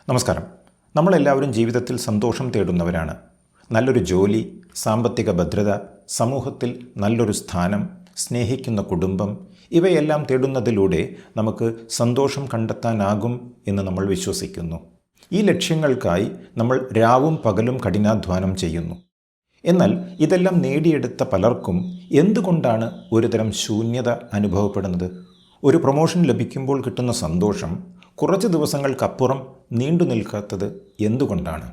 നമസ്കാരം. നമ്മളെല്ലാവരും ജീവിതത്തിൽ സന്തോഷം തേടുന്നവരാണ്. നല്ലൊരു ജോലി, സാമ്പത്തിക ഭദ്രത, സമൂഹത്തിൽ നല്ലൊരു സ്ഥാനം, സ്നേഹിക്കുന്ന കുടുംബം, ഇവയെല്ലാം തേടുന്നതിലൂടെ നമുക്ക് സന്തോഷം കണ്ടെത്താനാകും എന്ന് നമ്മൾ വിശ്വസിക്കുന്നു. ഈ ലക്ഷ്യങ്ങൾക്കായി നമ്മൾ രാവും പകലും കഠിനാധ്വാനം ചെയ്യുന്നു. എന്നാൽ ഇതെല്ലാം നേടിയെടുത്ത പലർക്കും എന്തുകൊണ്ടാണ് ഒരുതരം ശൂന്യത അനുഭവപ്പെടുന്നത്? ഒരു പ്രൊമോഷൻ ലഭിക്കുമ്പോൾ കിട്ടുന്ന സന്തോഷം കുറച്ച് ദിവസങ്ങൾക്കപ്പുറം നീണ്ടു നിൽക്കാത്തത് എന്തുകൊണ്ടാണ്?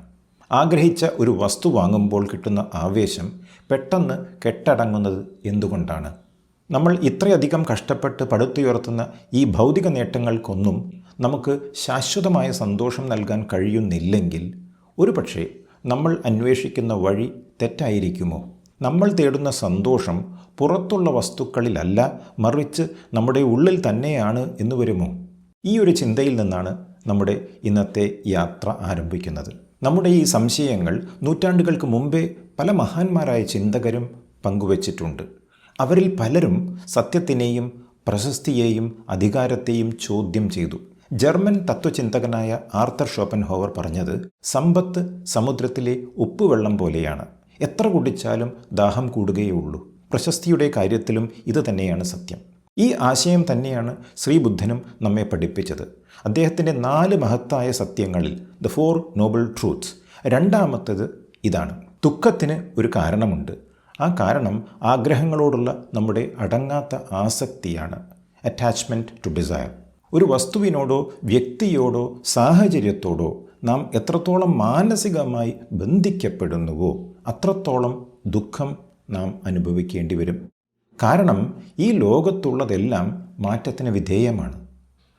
ആഗ്രഹിച്ച ഒരു വസ്തു വാങ്ങുമ്പോൾ കിട്ടുന്ന ആവേശം പെട്ടെന്ന് കെട്ടടങ്ങുന്നത് എന്തുകൊണ്ടാണ്? നമ്മൾ ഇത്രയധികം കഷ്ടപ്പെട്ട് പടുത്തുയർത്തുന്ന ഈ ഭൗതിക നേട്ടങ്ങൾക്കൊന്നും നമുക്ക് ശാശ്വതമായ സന്തോഷം നൽകാൻ കഴിയുന്നില്ലെങ്കിൽ ഒരുപക്ഷെ നമ്മൾ അന്വേഷിക്കുന്ന വഴി തെറ്റായിരിക്കുമോ? നമ്മൾ തേടുന്ന സന്തോഷം പുറത്തുള്ള വസ്തുക്കളിലല്ല, മറിച്ച് നമ്മുടെ ഉള്ളിൽ തന്നെയാണ് എന്ന് വരുമോ? ഈ ഒരു ചിന്തയിൽ നിന്നാണ് നമ്മുടെ ഇന്നത്തെ യാത്ര ആരംഭിക്കുന്നത്. നമ്മുടെ ഈ സംശയങ്ങൾ നൂറ്റാണ്ടുകൾക്ക് മുമ്പേ പല മഹാന്മാരായ ചിന്തകരും പങ്കുവച്ചിട്ടുണ്ട്. അവരിൽ പലരും സത്യത്തിനെയും പ്രശസ്തിയെയും അധികാരത്തെയും ചോദ്യം ചെയ്തു. ജർമ്മൻ തത്വചിന്തകനായ ആർത്തർ ഷോപ്പൻഹോവർ പറഞ്ഞത്, സമ്പത്ത് സമുദ്രത്തിലെ ഉപ്പുവെള്ളം പോലെയാണ്, എത്ര കുടിച്ചാലും ദാഹം കൂടുകയുള്ളൂ. പ്രശസ്തിയുടെ കാര്യത്തിലും ഇത് തന്നെയാണ് സത്യം. ഈ ആശയം തന്നെയാണ് ശ്രീബുദ്ധനും നമ്മെ പഠിപ്പിച്ചത്. അദ്ദേഹത്തിൻ്റെ 4 മഹത്തായ സത്യങ്ങളിൽ ദ 4 നോബിൾ ട്രൂത്ത്സ് രണ്ടാമത്തേത് ഇതാണ്: ദുഃഖത്തിന് ഒരു കാരണമുണ്ട്. ആ കാരണം ആഗ്രഹങ്ങളോടുള്ള നമ്മുടെ അടങ്ങാത്ത ആസക്തിയാണ്, അറ്റാച്ച്മെൻറ്റ് ടു ഡിസയർ. ഒരു വസ്തുവിനോടോ വ്യക്തിയോടോ സാഹചര്യത്തോടോ നാം എത്രത്തോളം മാനസികമായി ബന്ധിക്കപ്പെടുന്നുവോ അത്രത്തോളം ദുഃഖം നാം അനുഭവിക്കേണ്ടി വരും. കാരണം ഈ ലോകത്തുള്ളതെല്ലാം മാറ്റത്തിന് വിധേയമാണ്.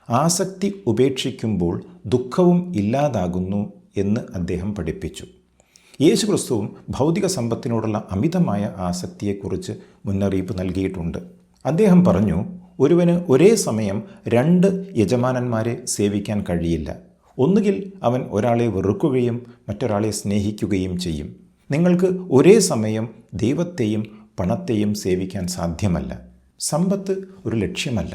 ആസക്തി ഉപേക്ഷിക്കുമ്പോൾ ദുഃഖവും ഇല്ലാതാകുന്നു എന്ന് അദ്ദേഹം പഠിപ്പിച്ചു. യേശുക്രിസ്തുവും ഭൗതിക സമ്പത്തിനോടുള്ള അമിതമായ ആസക്തിയെക്കുറിച്ച് മുന്നറിയിപ്പ് നൽകിയിട്ടുണ്ട്. അദ്ദേഹം പറഞ്ഞു, ഒരുവന് ഒരേ സമയം 2 യജമാനന്മാരെ സേവിക്കാൻ കഴിയില്ല. ഒന്നുകിൽ അവൻ ഒരാളെ വെറുക്കുകയും മറ്റൊരാളെ സ്നേഹിക്കുകയും ചെയ്യും. നിങ്ങൾക്ക് ഒരേ സമയം ദൈവത്തെയും പണത്തെയും സേവിക്കാൻ സാധ്യമല്ല. സമ്പത്ത് ഒരു ലക്ഷ്യമല്ല,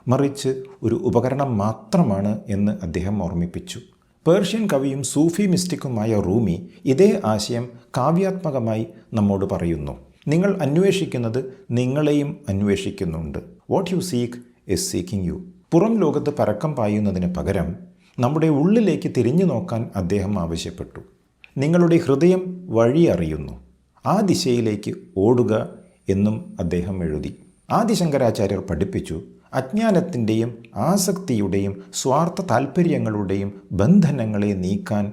മറിച്ച് ഒരു ഉപകരണം മാത്രമാണ് എന്ന് അദ്ദേഹം ഓർമ്മിപ്പിച്ചു. പേർഷ്യൻ കവിയും സൂഫി മിസ്റ്റിക്കുമായ റൂമി ഇതേ ആശയം കാവ്യാത്മകമായി നമ്മോട് പറയുന്നു. നിങ്ങൾ അന്വേഷിക്കുന്നത് നിങ്ങളെയും അന്വേഷിക്കുന്നുണ്ട്. What you seek is seeking you. പുറം ലോകത്ത് പരക്കം പായുന്നതിന് പകരം നമ്മുടെ ഉള്ളിലേക്ക് തിരിഞ്ഞു നോക്കാൻ അദ്ദേഹം ആവശ്യപ്പെട്ടു. നിങ്ങളുടെ ഹൃദയം വഴി അറിയുന്നു, ആ ദിശയിലേക്ക് ഓടുക എന്നും അദ്ദേഹം എഴുതി. ആദിശങ്കരാചാര്യർ പഠിപ്പിച്ചു, അജ്ഞാനത്തിൻ്റെയും ആസക്തിയുടെയും സ്വാർത്ഥ താൽപ്പര്യങ്ങളുടെയും ബന്ധനങ്ങളെ നീക്കാൻ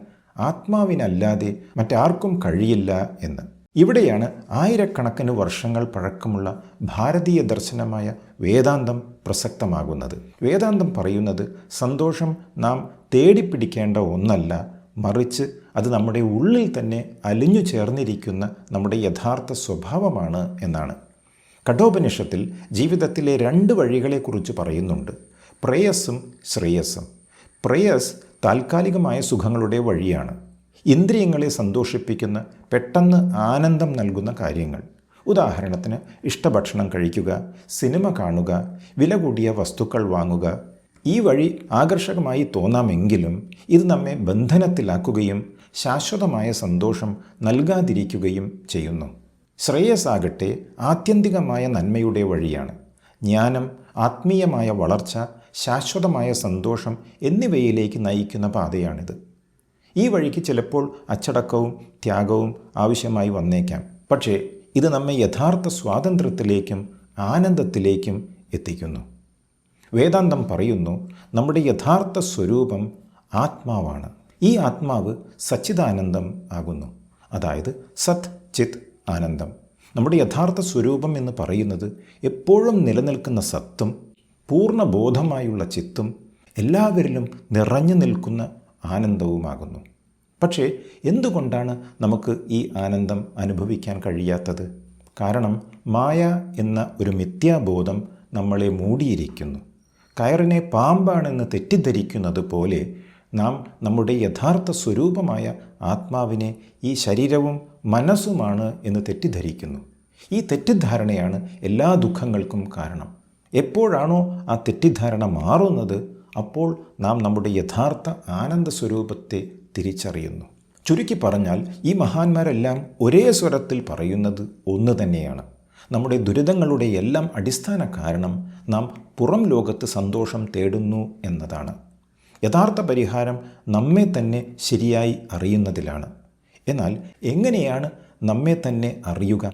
ആത്മാവിനല്ലാതെ മറ്റാർക്കും കഴിയില്ല എന്ന്. ഇവിടെയാണ് ആയിരക്കണക്കിന് വർഷങ്ങൾ പഴക്കമുള്ള ഭാരതീയ ദർശനമായ വേദാന്തം പ്രസക്തമാകുന്നത്. വേദാന്തം പറയുന്നത് സന്തോഷം നാം തേടിപ്പിടിക്കേണ്ട ഒന്നല്ല, മറിച്ച് അത് നമ്മുടെ ഉള്ളിൽ തന്നെ അലിഞ്ഞു ചേർന്നിരിക്കുന്ന നമ്മുടെ യഥാർത്ഥ സ്വഭാവമാണ് എന്നാണ്. കഠോപനിഷത്തിൽ ജീവിതത്തിലെ 2 വഴികളെക്കുറിച്ച് പറയുന്നുണ്ട്: പ്രേയസ്സും ശ്രേയസ്സും. പ്രേയസ് താൽക്കാലികമായ സുഖങ്ങളുടെ വഴിയാണ്, ഇന്ദ്രിയങ്ങളെ സന്തോഷിപ്പിക്കുന്ന, പെട്ടെന്ന് ആനന്ദം നൽകുന്ന കാര്യങ്ങൾ. ഉദാഹരണത്തിന് ഇഷ്ടഭക്ഷണം കഴിക്കുക, സിനിമ കാണുക, വില കൂടിയ വസ്തുക്കൾ വാങ്ങുക. ഈ വഴി ആകർഷകമായി തോന്നാമെങ്കിലും ഇത് നമ്മെ ബന്ധനത്തിലാക്കുകയും ശാശ്വതമായ സന്തോഷം നൽകാതിരിക്കുകയും ചെയ്യുന്നു. ശ്രേയസ്സാകട്ടെ ആത്യന്തികമായ നന്മയുടെ വഴിയാണ്. ജ്ഞാനം, ആത്മീയമായ വളർച്ച, ശാശ്വതമായ സന്തോഷം എന്നിവയിലേക്ക് നയിക്കുന്ന പാതയാണിത്. ഈ വഴിക്ക് ചിലപ്പോൾ അച്ചടക്കവും ത്യാഗവും ആവശ്യമായി വന്നേക്കാം. പക്ഷേ ഇത് നമ്മെ യഥാർത്ഥ സ്വാതന്ത്ര്യത്തിലേക്കും ആനന്ദത്തിലേക്കും എത്തിക്കുന്നു. വേദാന്തം പറയുന്നു, നമ്മുടെ യഥാർത്ഥ സ്വരൂപം ആത്മാവാണ്. ഈ ആത്മാവ് സച്ചിദാനന്ദം ആകുന്നു, അതായത് സത് ചിത് ആനന്ദം. നമ്മുടെ യഥാർത്ഥ സ്വരൂപം എന്ന് പറയുന്നത് എപ്പോഴും നിലനിൽക്കുന്ന സത്തും പൂർണ്ണബോധമായുള്ള ചിത്തും എല്ലാവരിലും നിറഞ്ഞു നിൽക്കുന്ന ആനന്ദവുമാകുന്നു. പക്ഷേ എന്തുകൊണ്ടാണ് നമുക്ക് ഈ ആനന്ദം അനുഭവിക്കാൻ കഴിയാത്തത്? കാരണം മായ എന്ന ഒരു മിഥ്യാബോധം നമ്മളെ മൂടിയിരിക്കുന്നു. കയറിനെ പാമ്പാണെന്ന് തെറ്റിദ്ധരിക്കുന്നത് പോലെ നാം നമ്മുടെ യഥാർത്ഥ സ്വരൂപമായ ആത്മാവിനെ ഈ ശരീരവും മനസ്സുമാണ് എന്ന് തെറ്റിദ്ധരിക്കുന്നു. ഈ തെറ്റിദ്ധാരണയാണ് എല്ലാ ദുഃഖങ്ങൾക്കും കാരണം. എപ്പോഴാണോ ആ തെറ്റിദ്ധാരണ മാറുന്നത്, അപ്പോൾ നാം നമ്മുടെ യഥാർത്ഥ ആനന്ദ സ്വരൂപത്തെ തിരിച്ചറിയുന്നു. ചുരുക്കി പറഞ്ഞാൽ ഈ മഹാന്മാരെല്ലാം ഒരേ സ്വരത്തിൽ പറയുന്നത് ഒന്ന് തന്നെയാണ്. നമ്മുടെ ദുരിതങ്ങളുടെ എല്ലാം അടിസ്ഥാന കാരണം നാം പുറം ലോകത്ത് സന്തോഷം തേടുന്നു എന്നതാണ്. യഥാർത്ഥ പരിഹാരം നമ്മെ തന്നെ ശരിയായി അറിയുന്നതിലാണ്. എന്നാൽ എങ്ങനെയാണ് നമ്മെ തന്നെ അറിയുക?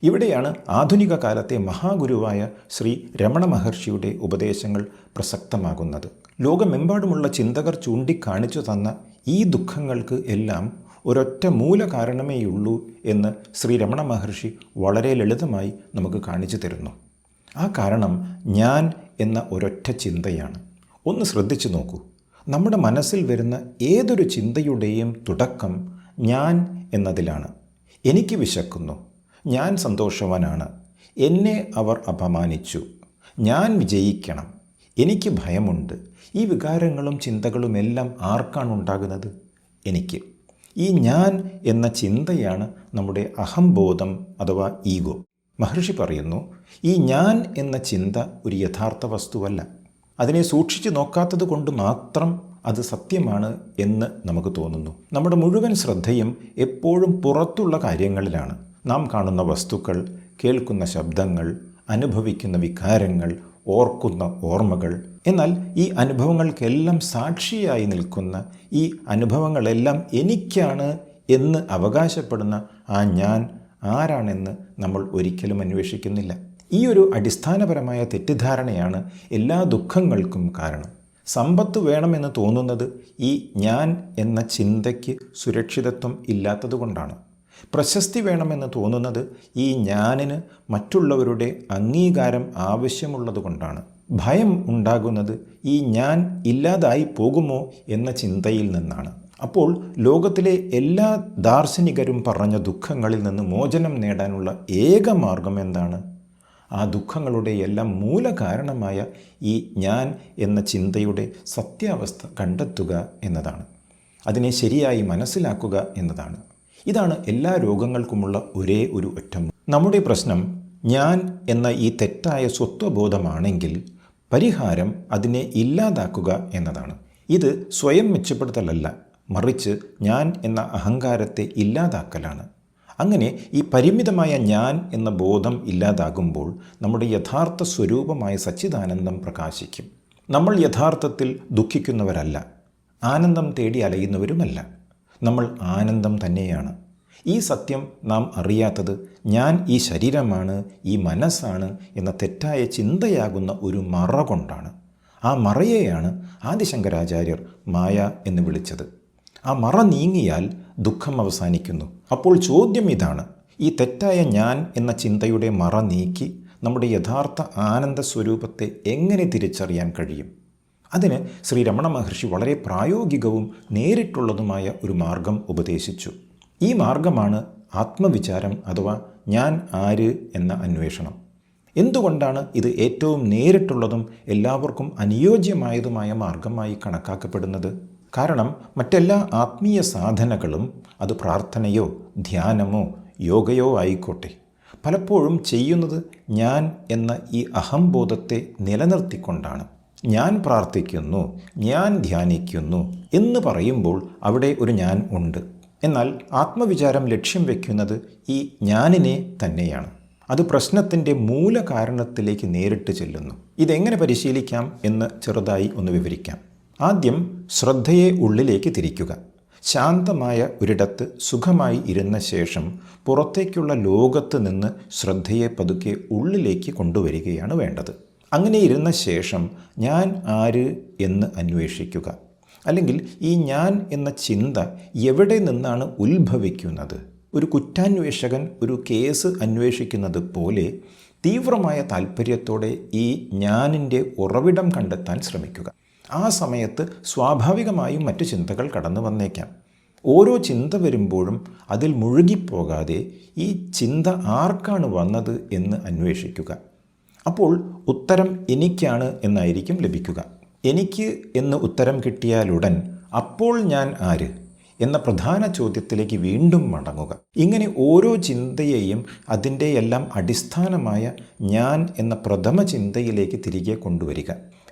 ഇവിടെയാണ് ആധുനിക കാലത്തെ മഹാഗുരുവായ ശ്രീ രമണ മഹർഷിയുടെ ഉപദേശങ്ങൾ പ്രസക്തമാകുന്നത്. ലോകമെമ്പാടുമുള്ള ചിന്തകർ ചൂണ്ടിക്കാണിച്ചു തന്ന ഈ ദുഃഖങ്ങൾക്ക് എല്ലാം ഒരൊറ്റ മൂല കാരണമേയുള്ളൂ എന്ന് ശ്രീ രമണ മഹർഷി വളരെ ലളിതമായി നമുക്ക് കാണിച്ചു തരുന്നു. ആ കാരണം ഞാൻ എന്ന ഒരൊറ്റ ചിന്തയാണ്. ഒന്ന് ശ്രദ്ധിച്ചു നോക്കൂ. നമ്മുടെ മനസ്സിൽ വരുന്ന ഏതൊരു ചിന്തയുടെയും തുടക്കം ഞാൻ എന്നതിലാണ്. എനിക്ക് വിശക്കുന്നു, ഞാൻ സന്തോഷവാനാണ്, എന്നെ അവർ അപമാനിച്ചു, ഞാൻ വിജയിക്കണം, എനിക്ക് ഭയമുണ്ട്. ഈ വികാരങ്ങളും ചിന്തകളുമെല്ലാം ആർക്കാണ് ഉണ്ടാകുന്നത്? എനിക്ക്. ഈ ഞാൻ എന്ന ചിന്തയാണ് നമ്മുടെ അഹംബോധം അഥവാ ഈഗോ. മഹർഷി പറയുന്നു, ഈ ഞാൻ എന്ന ചിന്ത ഒരു യഥാർത്ഥ വസ്തുവല്ല. അതിനെ സൂക്ഷിച്ചു നോക്കാത്തത് കൊണ്ട് മാത്രം അത് സത്യമാണ് എന്ന് നമുക്ക് തോന്നുന്നു. നമ്മുടെ മുഴുവൻ ശ്രദ്ധയും എപ്പോഴും പുറത്തുള്ള കാര്യങ്ങളിലാണ്. നാം കാണുന്ന വസ്തുക്കൾ, കേൾക്കുന്ന ശബ്ദങ്ങൾ, അനുഭവിക്കുന്ന വികാരങ്ങൾ, ഓർക്കുന്ന ഓർമ്മകൾ. എന്നാൽ ഈ അനുഭവങ്ങൾക്കെല്ലാം സാക്ഷിയായി നിൽക്കുന്ന, ഈ അനുഭവങ്ങളെല്ലാം എനിക്കാണ് എന്ന് അവകാശപ്പെടുന്ന ആ ഞാൻ ആരാണെന്ന് നമ്മൾ ഒരിക്കലും അന്വേഷിക്കുന്നില്ല. ഈ ഒരു അടിസ്ഥാനപരമായ തെറ്റിദ്ധാരണയാണ് എല്ലാ ദുഃഖങ്ങൾക്കും കാരണം. സമ്പത്ത് വേണമെന്ന് തോന്നുന്നത് ഈ ഞാൻ എന്ന ചിന്തയ്ക്ക് സുരക്ഷിതത്വം ഇല്ലാത്തതുകൊണ്ടാണ്. പ്രശസ്തി വേണമെന്ന് തോന്നുന്നത് ഈ ഞാനിന് മറ്റുള്ളവരുടെ അംഗീകാരം ആവശ്യമുള്ളത് കൊണ്ടാണ്. ഭയം ഉണ്ടാകുന്നത് ഈ ഞാൻ ഇല്ലാതായി പോകുമോ എന്ന ചിന്തയിൽ നിന്നാണ്. അപ്പോൾ ലോകത്തിലെ എല്ലാ ദാർശനികരും പറഞ്ഞ ദുഃഖങ്ങളിൽ നിന്ന് മോചനം നേടാനുള്ള ഏക മാർഗം എന്താണ്? ആ ദുഃഖങ്ങളുടെ എല്ലാം മൂല കാരണമായ ഈ ഞാൻ എന്ന ചിന്തയുടെ സത്യാവസ്ഥ കണ്ടെത്തുക എന്നതാണ്. അതിനെ ശരിയായി മനസ്സിലാക്കുക എന്നതാണ്. ഇതാണ് എല്ലാ രോഗങ്ങൾക്കുമുള്ള ഒരേ ഒരു ഒറ്റ. നമ്മുടെ പ്രശ്നം ഞാൻ എന്ന ഈ തെറ്റായ സ്വത്വബോധമാണെങ്കിൽ പരിഹാരം അതിനെ ഇല്ലാതാക്കുക എന്നതാണ്. ഇത് സ്വയം മെച്ചപ്പെടുത്തലല്ല, മറിച്ച് ഞാൻ എന്ന അഹങ്കാരത്തെ ഇല്ലാതാക്കലാണ്. അങ്ങനെ ഈ പരിമിതമായ ഞാൻ എന്ന ബോധം ഇല്ലാതാകുമ്പോൾ നമ്മുടെ യഥാർത്ഥ സ്വരൂപമായ സച്ചിദാനന്ദം പ്രകാശിക്കും. നമ്മൾ യഥാർത്ഥത്തിൽ ദുഃഖിക്കുന്നവരല്ല, ആനന്ദം തേടി അലയുന്നവരുമല്ല. നമ്മൾ ആനന്ദം തന്നെയാണ്. ഈ സത്യം നാം അറിയാത്തത് ഞാൻ ഈ ശരീരമാണ്, ഈ മനസ്സാണ് എന്ന തെറ്റായ ചിന്തയാകുന്ന ഒരു മറ കൊണ്ടാണ്. ആ മറയെയാണ് ആദിശങ്കരാചാര്യർ മായ എന്ന് വിളിച്ചത്. ആ മറ നീങ്ങിയാൽ ദുഃഖം അവസാനിക്കുന്നു. അപ്പോൾ ചോദ്യം ഇതാണ്, ഈ തെറ്റായ ഞാൻ എന്ന ചിന്തയുടെ മറ നീക്കി നമ്മുടെ യഥാർത്ഥ ആനന്ദ സ്വരൂപത്തെ എങ്ങനെ തിരിച്ചറിയാൻ കഴിയും? അതിന് ശ്രീ രമണ മഹർഷി വളരെ പ്രായോഗികവും നേരിട്ടുള്ളതുമായ ഒരു മാർഗം ഉപദേശിച്ചു. ഈ മാർഗമാണ് ആത്മവിചാരം അഥവാ ഞാൻ ആര് എന്ന അന്വേഷണം. എന്തുകൊണ്ടാണ് ഇത് ഏറ്റവും നേരിട്ടുള്ളതും എല്ലാവർക്കും അനുയോജ്യമായതുമായ മാർഗമായി കണക്കാക്കപ്പെടുന്നത്? കാരണം മറ്റെല്ലാ ആത്മീയ സാധനകളും, അത് പ്രാർത്ഥനയോ ധ്യാനമോ യോഗയോ ആയിക്കോട്ടെ, പലപ്പോഴും ചെയ്യുന്നത് ഞാൻ എന്ന ഈ അഹംബോധത്തെ നിലനിർത്തിക്കൊണ്ടാണ്. ഞാൻ പ്രാർത്ഥിക്കുന്നു, ഞാൻ ധ്യാനിക്കുന്നു എന്ന് പറയുമ്പോൾ അവിടെ ഒരു ഞാൻ ഉണ്ട്. എന്നാൽ ആത്മവിചാരം ലക്ഷ്യം വയ്ക്കുന്നത് ഈ ഞാനിനെ തന്നെയാണ്. അത് പ്രശ്നത്തിൻ്റെ മൂല കാരണത്തിലേക്ക് നേരിട്ട് ചെല്ലുന്നു. ഇതെങ്ങനെ പരിശീലിക്കാം എന്ന് ചെറുതായി ഒന്ന് വിവരിക്കാം. ആദ്യം ശ്രദ്ധയെ ഉള്ളിലേക്ക് തിരിക്കുക. ശാന്തമായ ഒരിടത്ത് സുഖമായി ഇരുന്ന ശേഷം പുറത്തേക്കുള്ള ലോകത്ത് നിന്ന് ശ്രദ്ധയെ പതുക്കെ ഉള്ളിലേക്ക് കൊണ്ടുവരികയാണ് വേണ്ടത്. അങ്ങനെ ഇരുന്ന ശേഷം ഞാൻ ആര് എന്ന് അന്വേഷിക്കുക. അല്ലെങ്കിൽ ഈ ഞാൻ എന്ന ചിന്ത എവിടെ നിന്നാണ് ഉത്ഭവിക്കുന്നത്? ഒരു കുറ്റാന്വേഷകൻ ഒരു കേസ് അന്വേഷിക്കുന്നത് പോലെ തീവ്രമായ താല്പര്യത്തോടെ ഈ ഞാനിൻ്റെ ഉറവിടം കണ്ടെത്താൻ ശ്രമിക്കുക. ആ സമയത്ത് സ്വാഭാവികമായും മറ്റു ചിന്തകൾ കടന്നു വന്നേക്കാം. ഓരോ ചിന്ത വരുമ്പോഴും അതിൽ മുഴുകിപ്പോകാതെ ഈ ചിന്ത ആർക്കാണ് വന്നത് എന്ന് അന്വേഷിക്കുക. അപ്പോൾ ഉത്തരം എനിക്കാണ് എന്നായിരിക്കും ലഭിക്കുക. എനിക്ക് എന്ന് ഉത്തരം കിട്ടിയാലുടൻ അപ്പോൾ ഞാൻ ആര്, എന്ന പ്രധാന ചോദ്യത്തിലേക്ക് വീണ്ടും മടങ്ങുക. ഇങ്ങനെ ഓരോ ചിന്തയെയും അതിൻ്റെ എല്ലാം അടിസ്ഥാനമായ ഞാൻ എന്ന പ്രഥമ ചിന്തയിലേക്ക് തിരികെ കൊണ്ടുവരിക.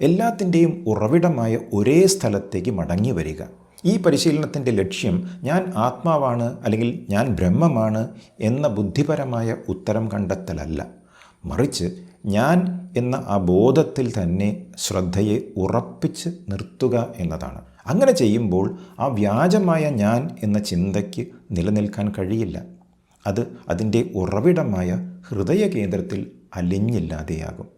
എല്ലാത്തിൻ്റെയും ഉറവിടമായ ഒരേ സ്ഥലത്തേക്ക് മടങ്ങി വരിക. ഈ പരിശീലനത്തിൻ്റെ ലക്ഷ്യം ഞാൻ ആത്മാവാണ് അല്ലെങ്കിൽ ഞാൻ ബ്രഹ്മമാണ് എന്ന ബുദ്ധിപരമായ ഉത്തരം കണ്ടെത്തലല്ല, മറിച്ച് ഞാൻ എന്ന ആ ബോധത്തിൽ തന്നെ ശ്രദ്ധയെ ഉറപ്പിച്ച് നിർത്തുക എന്നതാണ്. അങ്ങനെ ചെയ്യുമ്പോൾ ആ വ്യാജമായ ഞാൻ എന്ന ചിന്തയ്ക്ക് നിലനിൽക്കാൻ കഴിയില്ല. അത് അതിൻ്റെ ഉറവിടമായ ഹൃദയകേന്ദ്രത്തിൽ അലിഞ്ഞില്ലാതെയാകും.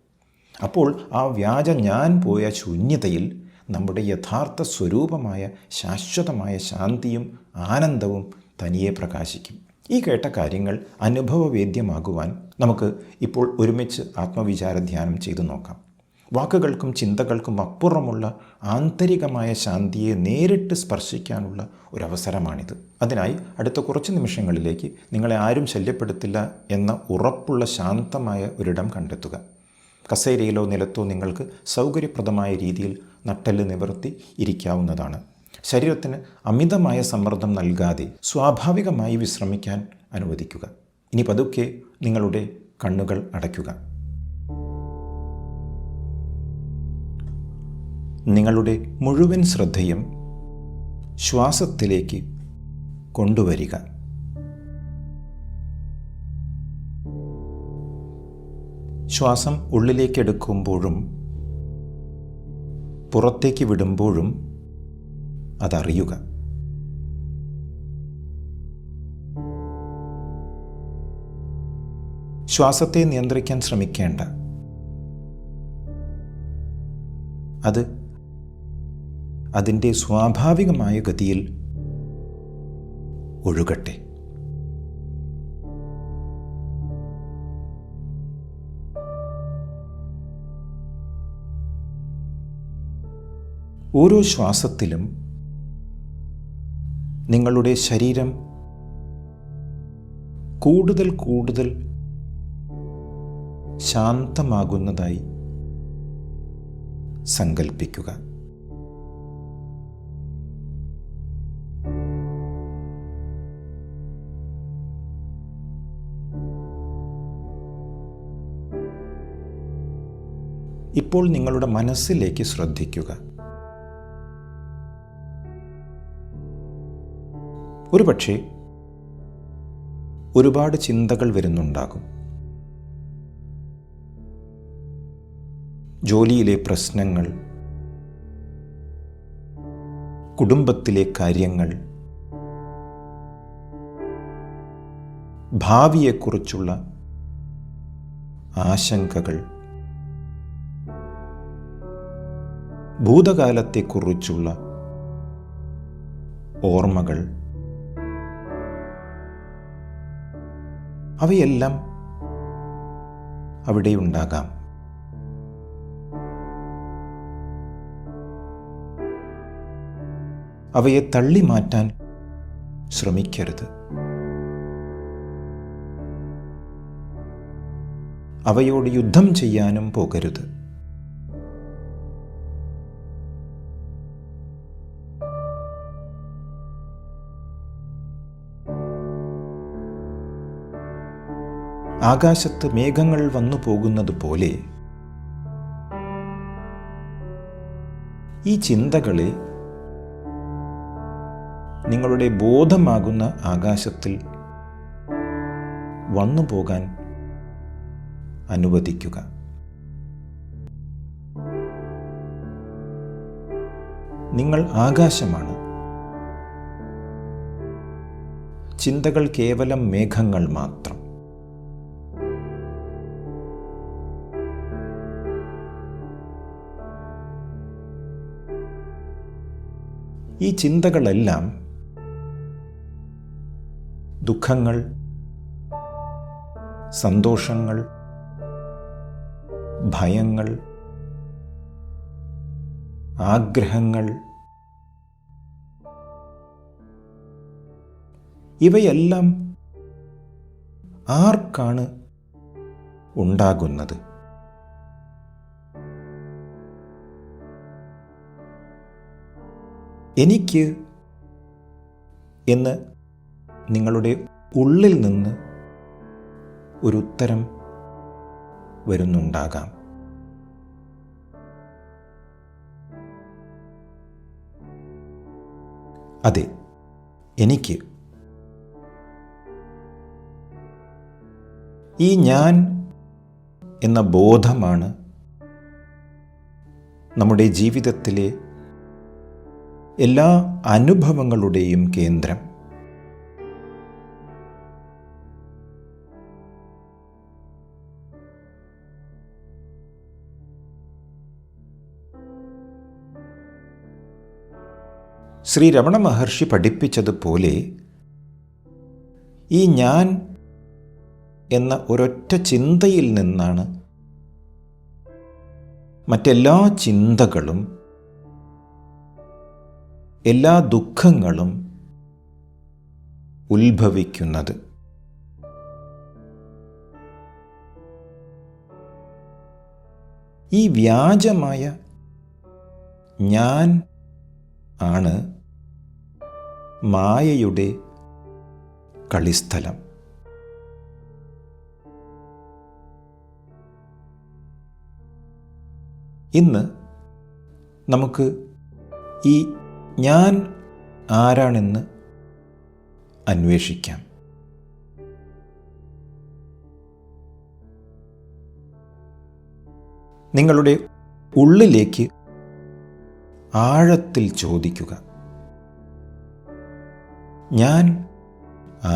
അപ്പോൾ ആ വ്യാജ ഞാൻ പോയ ശൂന്യതയിൽ നമ്മുടെ യഥാർത്ഥ സ്വരൂപമായ ശാശ്വതമായ ശാന്തിയും ആനന്ദവും തനിയെ പ്രകാശിക്കും. ഈ കേട്ട കാര്യങ്ങൾ അനുഭവവേദ്യമാകുവാൻ നമുക്ക് ഇപ്പോൾ ഒരുമിച്ച് ആത്മവിചാര ധ്യാനം ചെയ്തു നോക്കാം. വാക്കുകൾക്കും ചിന്തകൾക്കും അപ്പുറമുള്ള ആന്തരികമായ ശാന്തിയെ നേരിട്ട് സ്പർശിക്കാനുള്ള ഒരവസരമാണിത്. അതിനായി അടുത്ത കുറച്ച് നിമിഷങ്ങളിലേക്ക് നിങ്ങളെ ആരും ശല്യപ്പെടുത്തില്ല എന്ന ഉറപ്പുള്ള ശാന്തമായ ഒരിടം കണ്ടെത്തുക. കസേരയിലോ നിലത്തോ നിങ്ങൾക്ക് സൗകര്യപ്രദമായ രീതിയിൽ നട്ടെല്ല് നിവർത്തി ഇരിക്കാവുന്നതാണ്. ശരീരത്തിന് അമിതമായ സമ്മർദ്ദം നൽകാതെ സ്വാഭാവികമായി വിശ്രമിക്കാൻ അനുവദിക്കുക. ഇനി പതുക്കെ നിങ്ങളുടെ കണ്ണുകൾ അടയ്ക്കുക. നിങ്ങളുടെ മുഴുവൻ ശ്രദ്ധയും ശ്വാസത്തിലേക്ക് കൊണ്ടുവരിക. ശ്വാസം ഉള്ളിലേക്ക് എടുക്കുമ്പോഴും പുറത്തേക്ക് വിടുമ്പോഴും അതറിയുക. ശ്വാസത്തെ നിയന്ത്രിക്കാൻ ശ്രമിക്കേണ്ട. അത് അതിൻ്റെ സ്വാഭാവികമായ ഗതിയിൽ ഒഴുകട്ടെ. ഓരോ ശ്വാസത്തിലും നിങ്ങളുടെ ശരീരം കൂടുതൽ കൂടുതൽ ശാന്തമാകുന്നതായി സങ്കൽപ്പിക്കുക. ഇപ്പോൾ നിങ്ങളുടെ മനസ്സിലേക്ക് ശ്രദ്ധിക്കുക. ഒരുപക്ഷെ ഒരുപാട് ചിന്തകൾ വരുന്നുണ്ടാകും. ജോലിയിലെ പ്രശ്നങ്ങൾ, കുടുംബത്തിലെ കാര്യങ്ങൾ, ഭാവിയെക്കുറിച്ചുള്ള ആശങ്കകൾ, ഭൂതകാലത്തെക്കുറിച്ചുള്ള ഓർമ്മകൾ, അവയെല്ലാം അവിടെയുണ്ടാകാം. അവയെ തള്ളി മാറ്റാൻ ശ്രമിക്കരുത്. അവയോട് യുദ്ധം ചെയ്യാനും പോകരുത്. ആകാശത്ത് മേഘങ്ങൾ വന്നു പോകുന്നത് പോലെ ഈ ചിന്തകളെ നിങ്ങളുടെ ബോധമാകുന്ന ആകാശത്തിൽ വന്നു പോകാൻ അനുവദിക്കുക. നിങ്ങൾ ആകാശമാണ്. ചിന്തകൾ കേവലം മേഘങ്ങൾ മാത്രം. ഈ ചിന്തകളെല്ലാം ദുഃഖങ്ങൾ, സന്തോഷങ്ങൾ, ഭയങ്ങൾ, ആഗ്രഹങ്ങൾ, ഇവയെല്ലാം ആർക്കാണ് ഉണ്ടാകുന്നത്? എനിക്ക് എന്ന് നിങ്ങളുടെ ഉള്ളിൽ നിന്ന് ഒരു ഉത്തരം വരുന്നുണ്ടാകാം. അതെ, എനിക്ക് ഈ ഞാൻ എന്ന ബോധമാണ് നമ്മുടെ ജീവിതത്തിലെ എല്ലാ അനുഭവങ്ങളുടെയും കേന്ദ്രം. ശ്രീ രമണ മഹർഷി പഠിപ്പിച്ചതുപോലെ ഈ ഞാൻ എന്ന ഒരൊറ്റ ചിന്തയിൽ നിന്നാണ് മറ്റെല്ലാ ചിന്തകളും എല്ലാ ദുഃഖങ്ങളും ഉത്ഭവിക്കുന്നത്. ഈ വ്യാജമായ ഞാൻ ആണ് മായയുടെ കളിസ്ഥലം. ഇന്ന് നമുക്ക് ഈ ഞാൻ ആരാണെന്ന് അന്വേഷിക്കാം. നിങ്ങളുടെ ഉള്ളിലേക്ക് ആഴത്തിൽ ചോദിക്കുക, ഞാൻ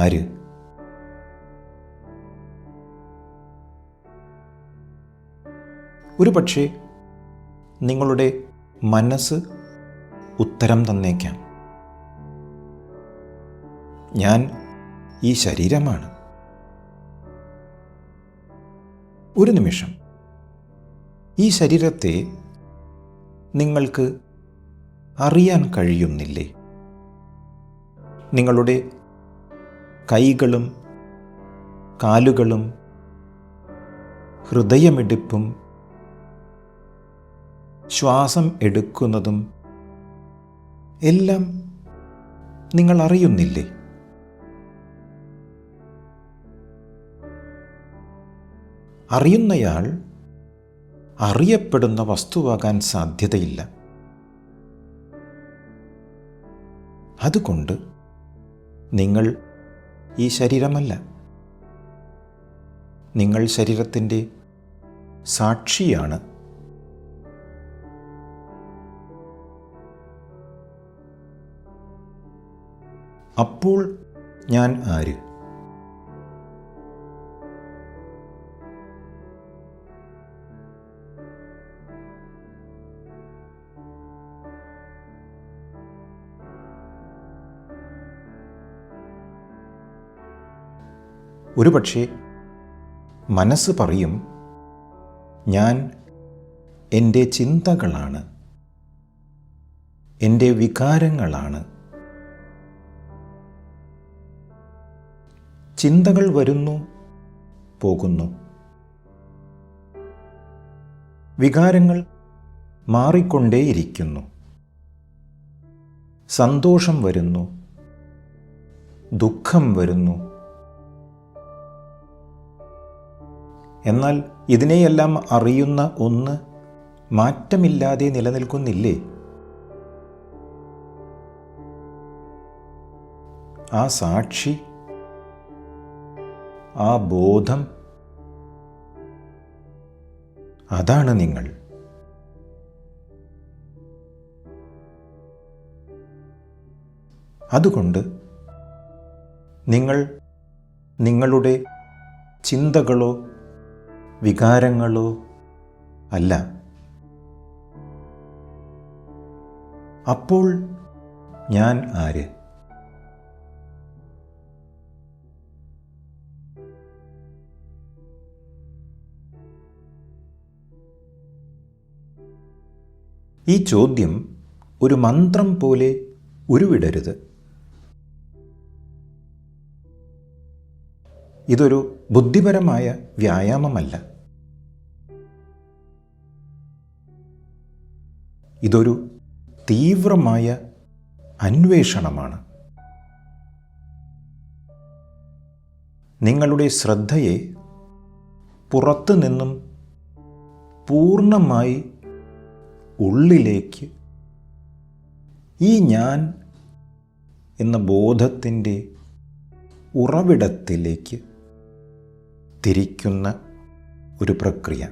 ആര്? ഒരുപക്ഷെ നിങ്ങളുടെ മനസ്സ് ഉത്തരം തന്നേക്കാം. ഞാൻ ഈ ശരീരമാണ്. ഒരു നിമിഷം ഈ ശരീരത്തെ നിങ്ങൾക്ക് അറിയാൻ കഴിയുന്നില്ലേ? നിങ്ങളുടെ കൈകളും കാലുകളും ഹൃദയമിടിപ്പും ശ്വാസം എടുക്കുന്നതും എല്ലാം നിങ്ങൾ അറിയുന്നില്ലേ? അറിയുന്നയാൾ അറിയപ്പെടുന്ന വസ്തുവാകാൻ സാധ്യതയില്ല. അതുകൊണ്ട് നിങ്ങൾ ഈ ശരീരമല്ല. നിങ്ങൾ ശരീരത്തിൻ്റെ സാക്ഷിയാണ്. അപ്പോൾ ഞാൻ ആര്? ഒരുപക്ഷെ മനസ്സ് പറയും, ഞാൻ എൻ്റെ ചിന്തകളാണ്, എൻ്റെ വികാരങ്ങളാണ്. ചിന്തകൾ വരുന്നു, പോകുന്നു. വികാരങ്ങൾ മാറിക്കൊണ്ടേയിരിക്കുന്നു. സന്തോഷം വരുന്നു, ദുഃഖം വരുന്നു. എന്നാൽ ഇതിനെയെല്ലാം അറിയുന്ന ഒന്ന് മാറ്റമില്ലാതെ നിലനിൽക്കുന്നില്ലേ? ആ സാക്ഷി, ആ ബോധം, അതാണ് നിങ്ങൾ. അതുകൊണ്ട് നിങ്ങൾ നിങ്ങളുടെ ചിന്തകളോ വികാരങ്ങളോ അല്ല. അപ്പോൾ ഞാൻ ആര്? ഈ ചോദ്യം ഒരു മന്ത്രം പോലെ ഉരുവിടരുത്. ഇതൊരു ബുദ്ധിപരമായ വ്യായാമമല്ല. ഇതൊരു തീവ്രമായ അന്വേഷണമാണ്. നിങ്ങളുടെ ശ്രദ്ധയെ പുറത്തു നിന്നും പൂർണ്ണമായി ഉള്ളിലേക്ക്, ഈ ഞാൻ എന്ന ബോധത്തിൻ്റെ ഉറവിടത്തിലേക്ക് തിരിക്കുന്ന ഒരു പ്രക്രിയ.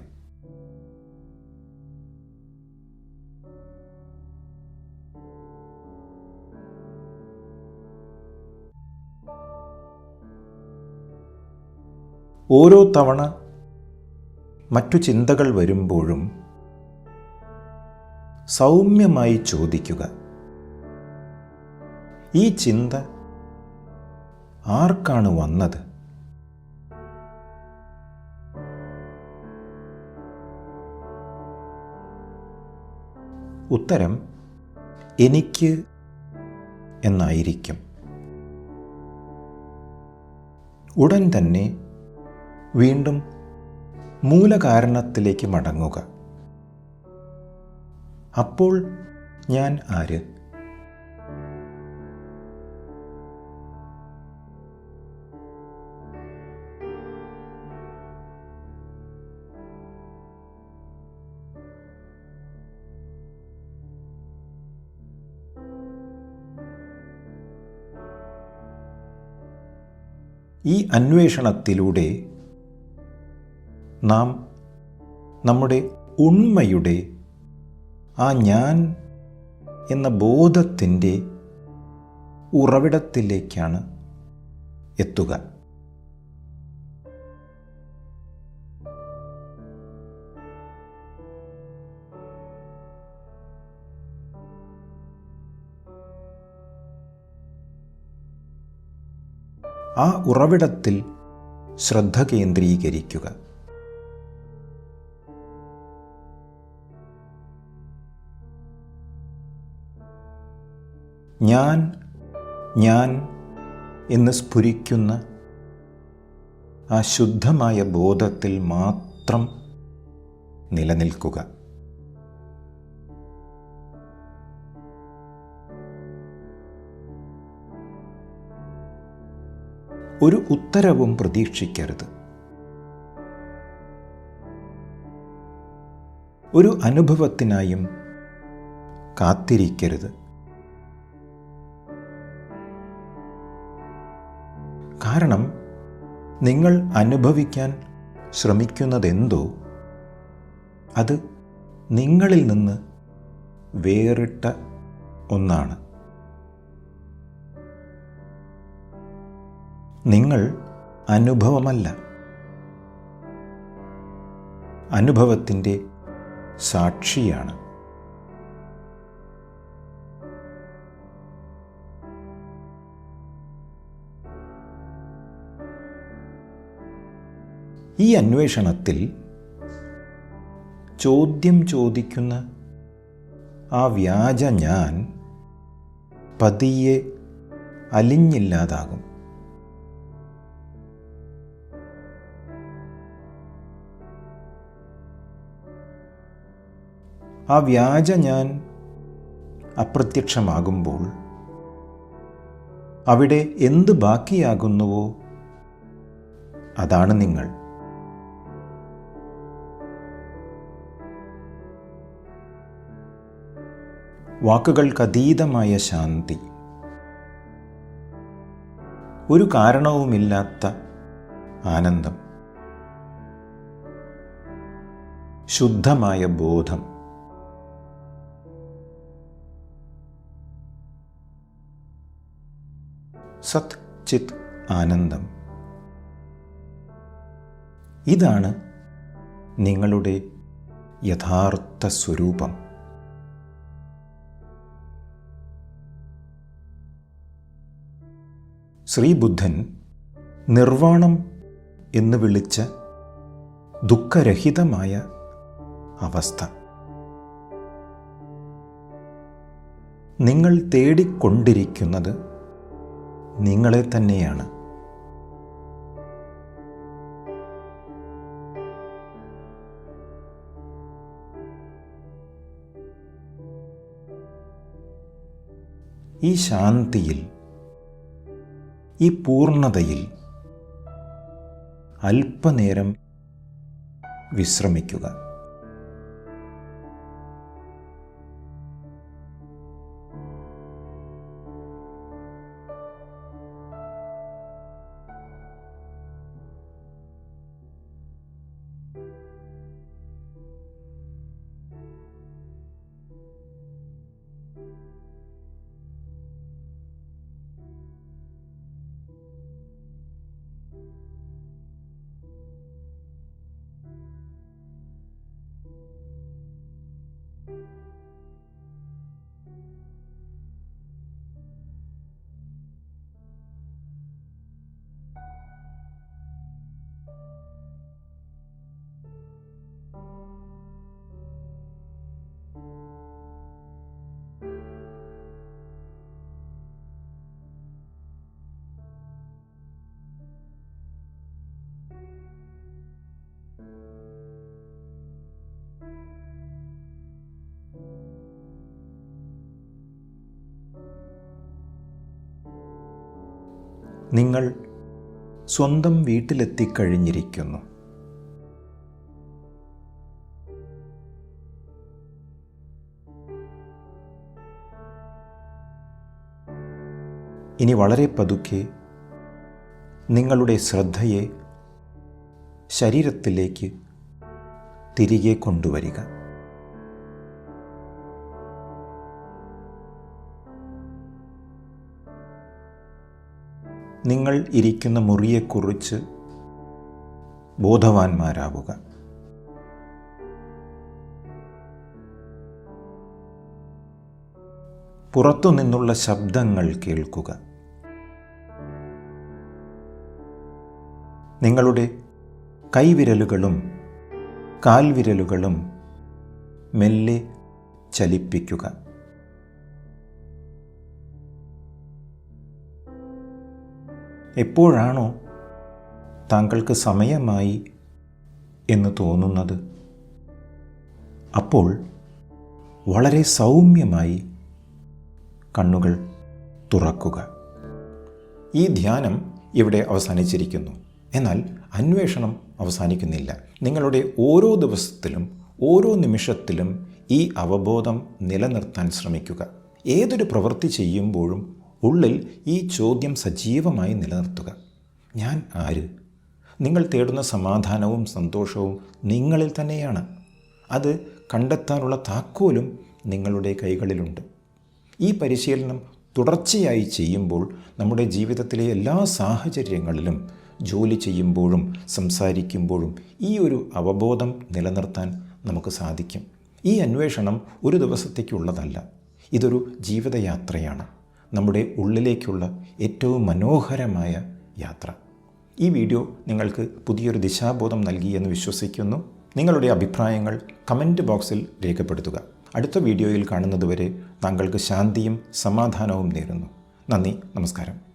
ഓരോ തവണ മറ്റു ചിന്തകൾ വരുമ്പോഴും സൗമ്യമായി ചോദിക്കുക, ഈ ചിന്ത ആർക്കാണ് വന്നത്? ഉത്തരം എനിക്ക് എന്നായിരിക്കും. ഉടൻ തന്നെ വീണ്ടും മൂലകാരണത്തിലേക്ക് മടങ്ങുക. അപ്പോൾ ഞാൻ ആര്? ഈ അന്വേഷണത്തിലൂടെ നാം നമ്മുടെ ഉണ്മയുടെ, ആ ഞാൻ എന്ന ബോധത്തിൻ്റെ ഉറവിടത്തിലേക്കാണ് എത്തുക. ആ ഉറവിടത്തിൽ ശ്രദ്ധ കേന്ദ്രീകരിക്കുക. ഞാൻ എന്ന് സ്ഫുരിക്കുന്ന ആ ശുദ്ധമായ ബോധത്തിൽ മാത്രം നിലനിൽക്കുക. ഒരു ഉത്തരവും പ്രതീക്ഷിക്കരുത്. ഒരു അനുഭവത്തിനായും കാത്തിരിക്കരുത്. കാരണം നിങ്ങൾ അനുഭവിക്കാൻ ശ്രമിക്കുന്നതെന്തോ അത് നിങ്ങളിൽ നിന്ന് വേറിട്ട ഒന്നാണ്. നിങ്ങൾ അനുഭവമല്ല, അനുഭവത്തിൻ്റെ സാക്ഷിയാണ്. ഈ അന്വേഷണത്തിൽ ചോദ്യം ചോദിക്കുന്ന ആ വ്യാജ ഞാൻ പതിയെ അലിഞ്ഞില്ലാതാകും. ആ വ്യാജ ഞാൻ അപ്രത്യക്ഷമാകുമ്പോൾ അവിടെ എന്ത് ബാക്കിയാകുന്നുവോ അതാണ് നിങ്ങൾ. വാക്കുകൾക്കതീതമായ ശാന്തി, ഒരു കാരണവുമില്ലാത്ത ആനന്ദം, ശുദ്ധമായ ബോധം, സത് ചിത് ആനന്ദം. ഇതാണ് നിങ്ങളുടെ യഥാർത്ഥ സ്വരൂപം. ശ്രീബുദ്ധൻ നിർവാണം എന്ന് വിളിച്ച ദുഃഖരഹിതമായ അവസ്ഥ നിങ്ങൾ തേടിക്കൊണ്ടിരിക്കുന്നത് നിങ്ങളെ തന്നെയാണ്. ഈ ശാന്തിയിൽ, ഈ പൂർണ്ണതയിൽ അല്പനേരം വിശ്രമിക്കുക. നിങ്ങൾ സ്വന്തം വീട്ടിലെത്തിക്കഴിഞ്ഞിരിക്കുന്നു. ഇനി വളരെ പതുക്കെ നിങ്ങളുടെ ശ്രദ്ധയെ ശരീരത്തിലേക്ക് തിരികെ കൊണ്ടുവരിക. നിങ്ങൾ ഇരിക്കുന്ന മുറിയെക്കുറിച്ച് ബോധവാന്മാരാവുക. പുറത്തുനിന്നുള്ള ശബ്ദങ്ങൾ കേൾക്കുക. നിങ്ങളുടെ കൈവിരലുകളും കാൽവിരലുകളും മെല്ലെ ചലിപ്പിക്കുക. എപ്പോഴാണോ താങ്കൾക്ക് സമയമായി എന്ന് തോന്നുന്നത്, അപ്പോൾ വളരെ സൗമ്യമായി കണ്ണുകൾ തുറക്കുക. ഈ ധ്യാനം ഇവിടെ അവസാനിച്ചിരിക്കുന്നു. എന്നാൽ അന്വേഷണം അവസാനിക്കുന്നില്ല. നിങ്ങളുടെ ഓരോ ദിവസത്തിലും ഓരോ നിമിഷത്തിലും ഈ അവബോധം നിലനിർത്താൻ ശ്രമിക്കുക. ഏതൊരു പ്രവൃത്തി ചെയ്യുമ്പോഴും ഉള്ളിൽ ഈ ചോദ്യം സജീവമായി നിലനിർത്തുക. ഞാൻ ആര്? നിങ്ങൾ തേടുന്ന സമാധാനവും സന്തോഷവും നിങ്ങളിൽ തന്നെയാണ്. അത് കണ്ടെത്താനുള്ള താക്കോലും നിങ്ങളുടെ കൈകളിലുണ്ട്. ഈ പരിശീലനം തുടർച്ചയായി ചെയ്യുമ്പോൾ നമ്മുടെ ജീവിതത്തിലെ എല്ലാ സാഹചര്യങ്ങളിലും, ജോലി ചെയ്യുമ്പോഴും സംസാരിക്കുമ്പോഴും ഈ ഒരു അവബോധം നിലനിർത്താൻ നമുക്ക് സാധിക്കും. ഈ അന്വേഷണം ഒരു ദിവസത്തേക്കുള്ളതല്ല. ഇതൊരു ജീവിതയാത്രയാണ്. നമ്മുടെ ഉള്ളിലേക്കുള്ള ഏറ്റവും മനോഹരമായ യാത്ര. ഈ വീഡിയോ നിങ്ങൾക്ക് പുതിയൊരു ദിശാബോധം നൽകിയെന്ന് വിശ്വസിക്കുന്നു. നിങ്ങളുടെ അഭിപ്രായങ്ങൾ കമൻറ്റ് ബോക്സിൽ രേഖപ്പെടുത്തുക. അടുത്ത വീഡിയോയിൽ കാണുന്നതുവരെ താങ്കൾക്ക് ശാന്തിയും സമാധാനവും നേരുന്നു. നന്ദി, നമസ്കാരം.